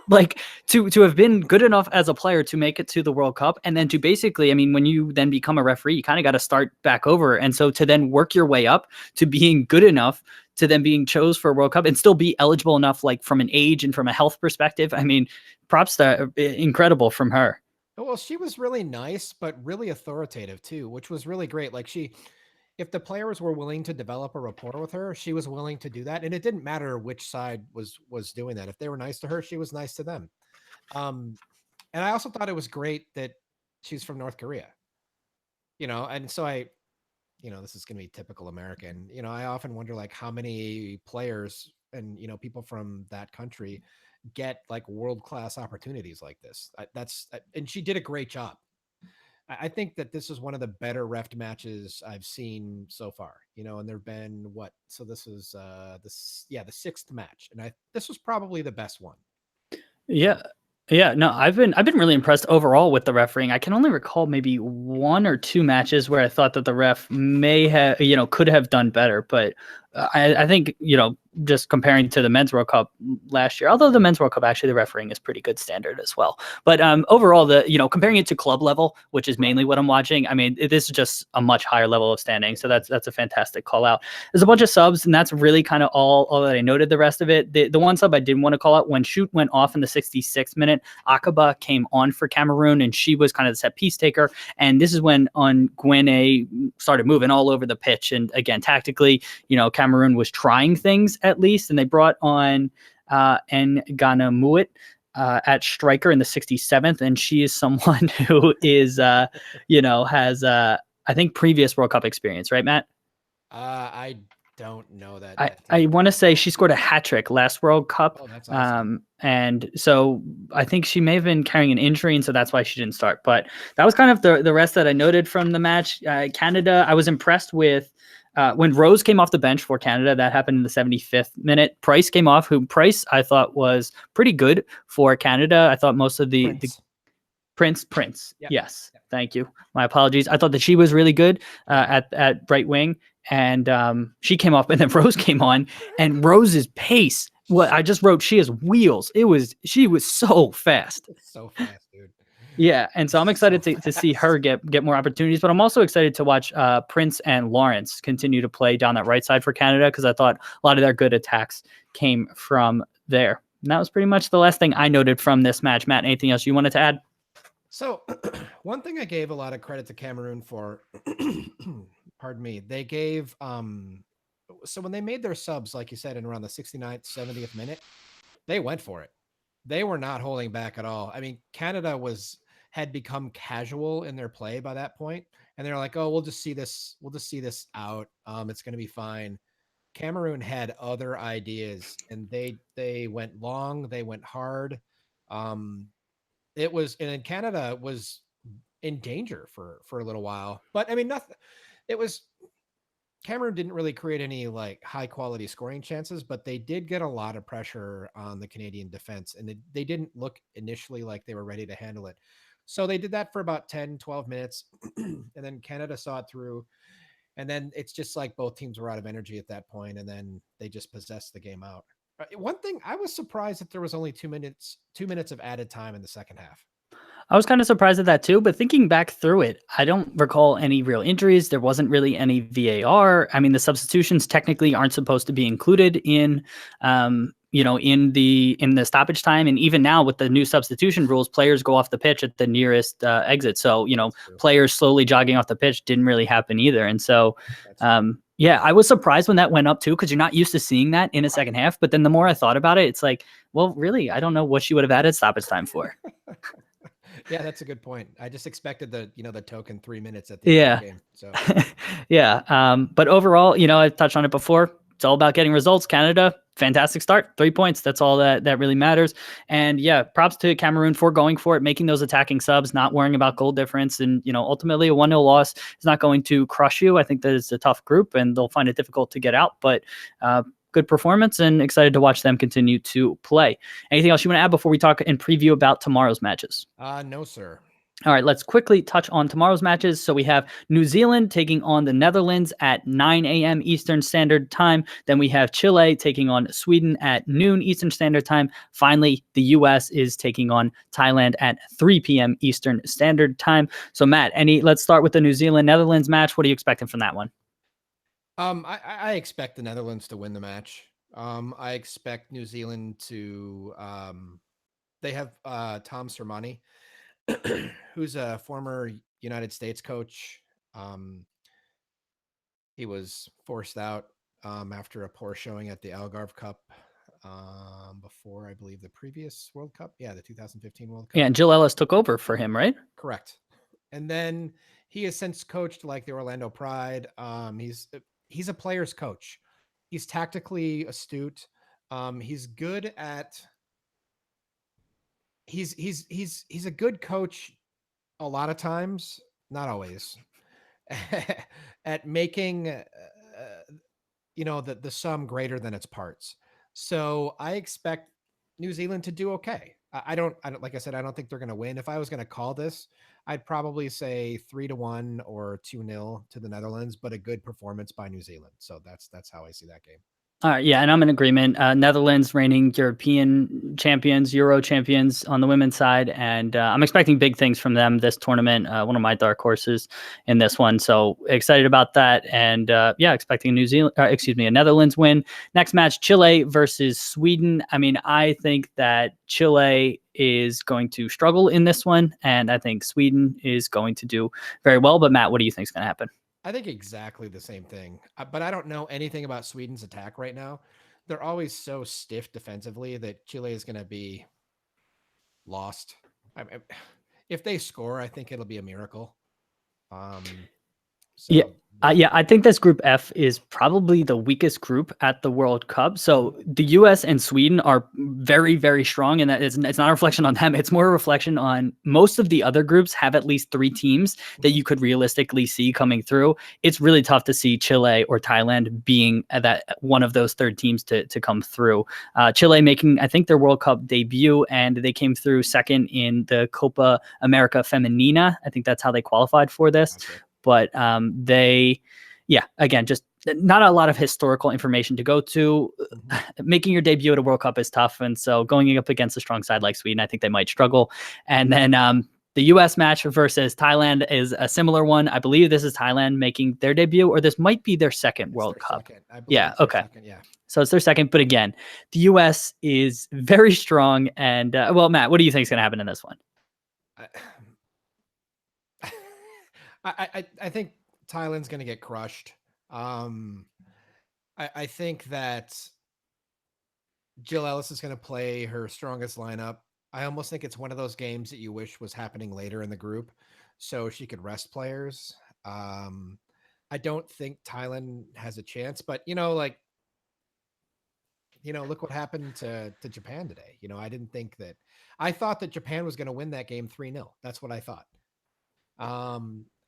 like to have been good enough as a player to make it to the World Cup, and then to basically, I mean, when you then become a referee, you kind of got to start back over. And so to then work your way up to being good enough to then being chose for a World Cup and still be eligible enough, like from an age and from a health perspective. I mean, props to incredible from her. Well, she was really nice, but really authoritative too, which was really great. Like if the players were willing to develop a rapport with her, she was willing to do that, and it didn't matter which side was doing that. If they were nice to her, she was nice to them. Um, and I also thought it was great that she's from North Korea. And so this is going to be typical American. I often wonder like how many players and people from that country get like world class opportunities like this. And she did a great job. I think that this is one of the better ref matches I've seen so far. And there've been what? So this is the sixth match, and this was probably the best one. Yeah. Yeah, no, I've been really impressed overall with the refereeing. I can only recall maybe 1 or 2 matches where I thought that the ref may have, could have done better, but I think, just comparing to the Men's World Cup last year, although the Men's World Cup, actually, the refereeing is pretty good standard as well. But overall, comparing it to club level, which is mainly what I'm watching, I mean, this is just a much higher level of standing. So that's a fantastic call out. There's a bunch of subs, and that's really kind of all that I noted. The rest of it, the one sub I didn't want to call out, when shoot went off in the 66th minute, Akaba came on for Cameroon, and she was kind of the set piece taker. And this is when Gwene started moving all over the pitch. And again, tactically, Cameroon was trying things at least, and they brought on Nganamuit at striker in the 67th, and she is someone who is, has, I think, previous World Cup experience, right, Matt? I don't know that. I want to say she scored a hat trick last World Cup. Oh, that's awesome. And so I think she may have been carrying an injury, and so that's why she didn't start. But that was kind of the rest that I noted from the match. Canada, I was impressed with when Rose came off the bench for Canada. That happened in the 75th minute. Price came off, who Price I thought was pretty good for Canada. I thought most of the Prince. Yep. Yes. Yep. Thank you. My apologies. I thought that she was really good at right wing, and she came off, and then Rose came on, and Rose's pace. What I just wrote, she has wheels. She was so fast. So fast, dude. Yeah, and so I'm excited to see her get more opportunities, but I'm also excited to watch Prince and Lawrence continue to play down that right side for Canada, because I thought a lot of their good attacks came from there. And that was pretty much the last thing I noted from this match. Matt, anything else you wanted to add? So one thing I gave a lot of credit to Cameroon for, pardon me, they gave, so when they made their subs, like you said, in around the 69th, 70th minute, they went for it. They were not holding back at all. I mean, Canada had become casual in their play by that point, and they're like, oh, we'll just see this out. It's going to be fine. Cameroon had other ideas, and they went long, they went hard. And Canada was in danger for a little while, but I mean, nothing. Cameroon didn't really create any like high quality scoring chances, but they did get a lot of pressure on the Canadian defense, and they didn't look initially like they were ready to handle it. So they did that for about 10, 12 minutes, and then Canada saw it through. And then it's just like both teams were out of energy at that point, and then they just possessed the game out. One thing, I was surprised that there was only 2 minutes of added time in the second half. I was kind of surprised at that too, but thinking back through it, I don't recall any real injuries. There wasn't really any VAR. I mean, the substitutions technically aren't supposed to be included in, in the stoppage time. And even now with the new substitution rules, players go off the pitch at the nearest exit. So, players slowly jogging off the pitch didn't really happen either. And so, Yeah, I was surprised when that went up too, because you're not used to seeing that in a second half. But then the more I thought about it, it's like, well, really, I don't know what she would have added stoppage time for. Yeah, that's a good point. I just expected the token 3 minutes at the end of Yeah. the game. So Yeah. But overall, I've touched on it before. It's all about getting results. Canada, fantastic start. 3 points. That's all that really matters. And yeah, props to Cameroon for going for it, making those attacking subs, not worrying about goal difference. And, ultimately a 1-0 loss is not going to crush you. I think that it's a tough group and they'll find it difficult to get out. But good performance and excited to watch them continue to play. Anything else you want to add before we talk and preview about tomorrow's matches? no, sir. All right, let's quickly touch on tomorrow's matches. So we have New Zealand taking on the Netherlands at 9 a.m. Eastern Standard Time. Then we have Chile taking on Sweden at noon Eastern Standard Time. Finally, the U.S. is taking on Thailand at 3 p.m. Eastern Standard Time. So Matt, let's start with the New Zealand-Netherlands match. What are you expecting from that one? I expect the Netherlands to win the match. I expect New Zealand to. They have Tom Sermanni, who's a former United States coach. He was forced out after a poor showing at the Algarve Cup before, I believe, the previous World Cup. Yeah, the 2015 World Cup. Yeah, and Jill Ellis took over for him, right? Correct. And then he has since coached like the Orlando Pride. He's a player's coach. He's tactically astute. He's good at. He's a good coach a lot of times, not always, at making the sum greater than its parts. So I expect New Zealand to do okay. I don't like I said, I don't think they're going to win. If I was going to call this, I'd probably say 3-1 or 2-0 to the Netherlands, but a good performance by New Zealand. So that's how I see that game. All right, yeah, and I'm in agreement. Netherlands reigning European champions, Euro champions on the women's side, and I'm expecting big things from them this tournament. One of my dark horses in this one, so excited about that. And yeah, expecting a Netherlands win. Next match, Chile versus Sweden. I mean, I think that Chile is going to struggle in this one, and I think Sweden is going to do very well. But Matt, what do you think is going to happen? I think exactly the same thing, but I don't know anything about Sweden's attack right now. They're always so stiff defensively that Chile is going to be lost. If they score, I think it'll be a miracle. So, yeah, I think this Group F is probably the weakest group at the World Cup. So the U.S. and Sweden are very, very strong, and it's not a reflection on them. It's more a reflection on most of the other groups have at least 3 teams that you could realistically see coming through. It's really tough to see Chile or Thailand being that one of those third teams to come through. Chile making, I think, their World Cup debut, and they came through second in the Copa America Femenina. I think that's how they qualified for this. Okay. But again, just not a lot of historical information to go to. Making your debut at a World Cup is tough. And so going up against a strong side like Sweden, I think they might struggle. And then the U.S. match versus Thailand is a similar one. I believe this is Thailand making their debut, or this might be their second World Cup. Yeah, okay. Yeah. So it's their second. But again, the U.S. is very strong. And, well, Matt, what do you think is going to happen in this one? I think Thailand's going to get crushed. I think that Jill Ellis is going to play her strongest lineup. I almost think it's one of those games that you wish was happening later in the group so she could rest players. I don't think Thailand has a chance, but look what happened to Japan today. I thought that Japan was going to win that game 3-0. That's what I thought.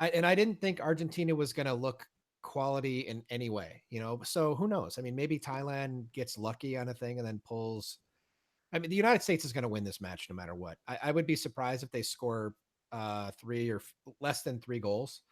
I didn't think Argentina was going to look quality in any way, so who knows? I mean, maybe Thailand gets lucky on a thing and then pulls. I mean, the United States is going to win this match no matter what. I would be surprised if they score 3 or less than 3 goals,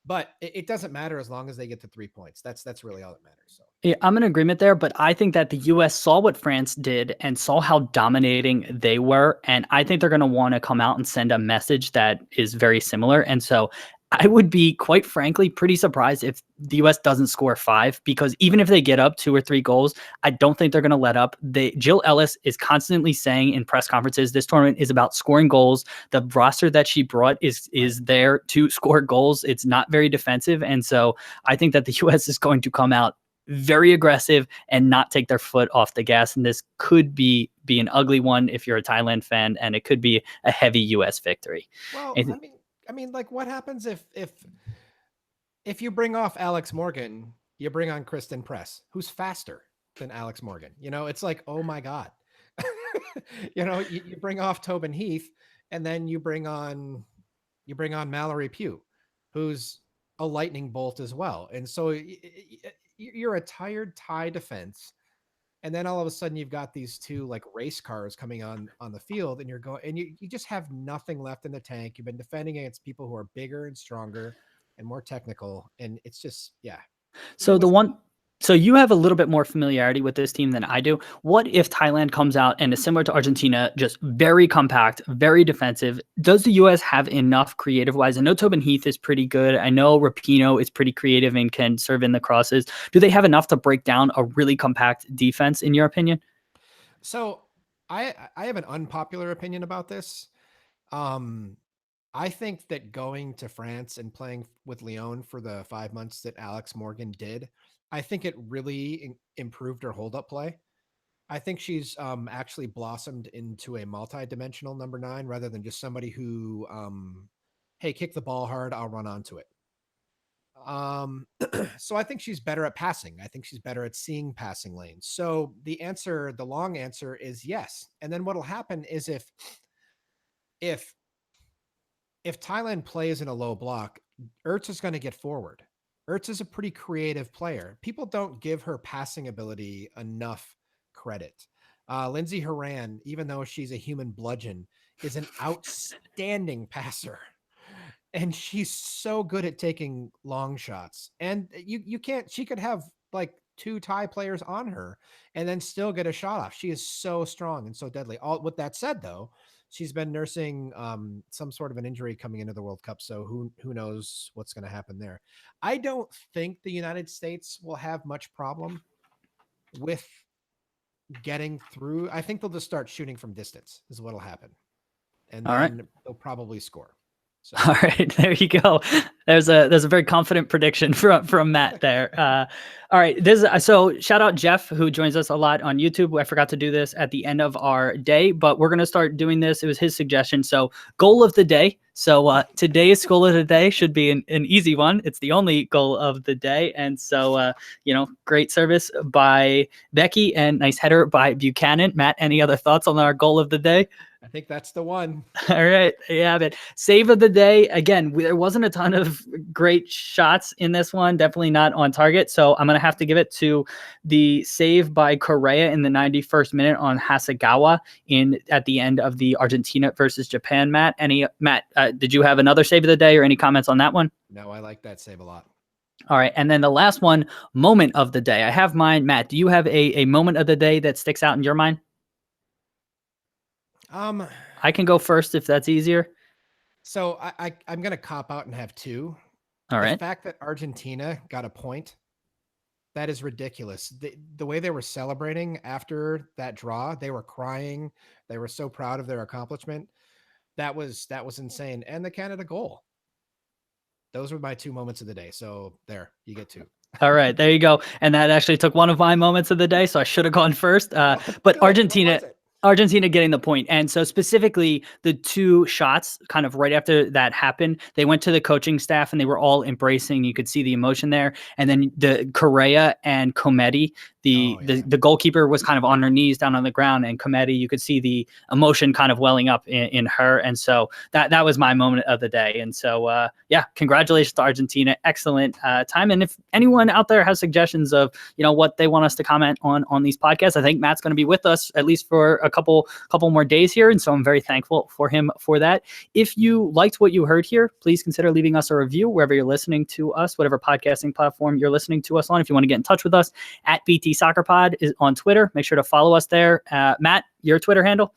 but it doesn't matter as long as they get to 3 points. That's really all that matters. So. Yeah, I'm in agreement there, but I think that the U.S. saw what France did and saw how dominating they were, and I think they're going to want to come out and send a message that is very similar. And so I would be, quite frankly, pretty surprised if the U.S. doesn't score 5, because even if they get up 2 or 3 goals, I don't think they're going to let up. Jill Ellis is constantly saying in press conferences, this tournament is about scoring goals. The roster that she brought is there to score goals. It's not very defensive. And so I think that the U.S. is going to come out very aggressive and not take their foot off the gas. And this could be an ugly one if you're a Thailand fan, and it could be a heavy U.S. victory. Well, I mean, like, what happens if you bring off Alex Morgan, you bring on Kristen Press, who's faster than Alex Morgan? You know, it's like, oh my God. You know, you bring off Tobin Heath, and then you bring on Mallory Pugh, who's a lightning bolt as well. And so you're a tired Thai defense, and then all of a sudden you've got these two like race cars coming on the field, and you're going, and you just have nothing left in the tank. You've been defending against people who are bigger and stronger and more technical, and it's just, yeah. So you have a little bit more familiarity with this team than I do. What if Thailand comes out and is similar to Argentina, just very compact, very defensive? Does the U.S. have enough creative-wise? I know Tobin Heath is pretty good. I know Rapinoe is pretty creative and can serve in the crosses. Do they have enough to break down a really compact defense, in your opinion? So I have an unpopular opinion about this. I think that going to France and playing with Lyon for the 5 months that Alex Morgan did, I think it really improved her hold-up play. I think she's actually blossomed into a multi-dimensional number 9 rather than just somebody who, hey, kick the ball hard, I'll run onto it. So I think she's better at passing. I think she's better at seeing passing lanes. So the long answer is yes. And then what'll happen is if Thailand plays in a low block, Ertz is going to get forward. Ertz is a pretty creative player. People don't give her passing ability enough credit. Lindsey Horan, even though she's a human bludgeon, is an outstanding passer. And she's so good at taking long shots. And you can't, she could have like 2 Thai players on her and then still get a shot off. She is so strong and so deadly. All with that said, though, she's been nursing some sort of an injury coming into the World Cup. So who knows what's going to happen there. I don't think the United States will have much problem with getting through. I think they'll just start shooting from distance is what'll happen. And then they'll probably score. So. All right, there you go. There's a very confident prediction from Matt there. All right, so shout out Jeff, who joins us a lot on YouTube. I forgot to do this at the end of our day, but we're gonna start doing this. It was his suggestion. So goal of the day. So today's goal of the day should be an easy one. It's the only goal of the day, and so great service by Becky and nice header by Buchanan. Matt, any other thoughts on our goal of the day? I think that's the one. All right. Yeah, but save of the day. Again, there wasn't a ton of great shots in this one. Definitely not on target. So I'm going to have to give it to the save by Correa in the 91st minute on Hasegawa at the end of the Argentina versus Japan. Matt, did you have another save of the day or any comments on that one? No, I like that save a lot. All right. And then the last one, moment of the day. I have mine. Matt, do you have a moment of the day that sticks out in your mind? I can go first if that's easier. So I'm going to cop out and have 2. All right. The fact that Argentina got a point, that is ridiculous. The way they were celebrating after that draw, they were crying. They were so proud of their accomplishment. That was insane. And the Canada goal. Those were my 2 moments of the day. So there, you get 2. All right, there you go. And that actually took one of my moments of the day, so I should have gone first. But good. Argentina getting the point. And so specifically the 2 shots kind of right after that happened, they went to the coaching staff and they were all embracing. You could see the emotion there. And then the Correa and Comedy, the goalkeeper was kind of on her knees down on the ground, and Comedy, you could see the emotion kind of welling up in her. And so that was my moment of the day. And so, congratulations to Argentina. Excellent time. And if anyone out there has suggestions of, what they want us to comment on these podcasts, I think Matt's going to be with us at least for a couple more days here. And so I'm very thankful for him for that. If you liked what you heard here, please consider leaving us a review wherever you're listening to us, whatever podcasting platform you're listening to us on. If you want to get in touch with us, at BT Soccer Pod is on Twitter. Make sure to follow us there. Matt, your Twitter handle?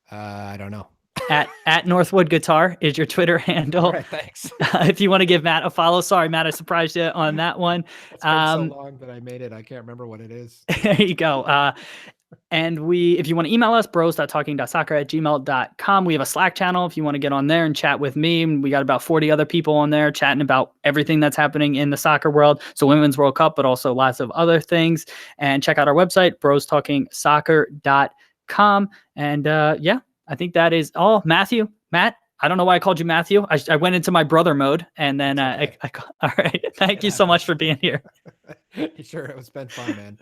I don't know. at Northwood Guitar is your Twitter handle. All right, thanks. If you want to give Matt a follow. Sorry, Matt, I surprised you on that one. It's been so long that I made it. I can't remember what it is. There you go. And if you want to email us, bros.talking.soccer@gmail.com. We have a Slack channel if you want to get on there and chat with me. We got about 40 other people on there chatting about everything that's happening in the soccer world. So Women's World Cup, but also lots of other things. And check out our website, brostalkingsoccer.com. And yeah, I think that is all. Matt, I don't know why I called you Matthew. I went into my brother mode, and then all right. Thank you so much for being here. Sure, it's been fun, man.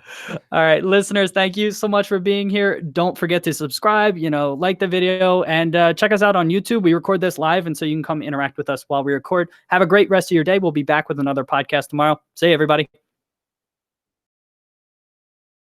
All right, listeners, thank you so much for being here. Don't forget to subscribe, like the video, and check us out on YouTube. We record this live, and so you can come interact with us while we record. Have a great rest of your day. We'll be back with another podcast tomorrow. See you, everybody.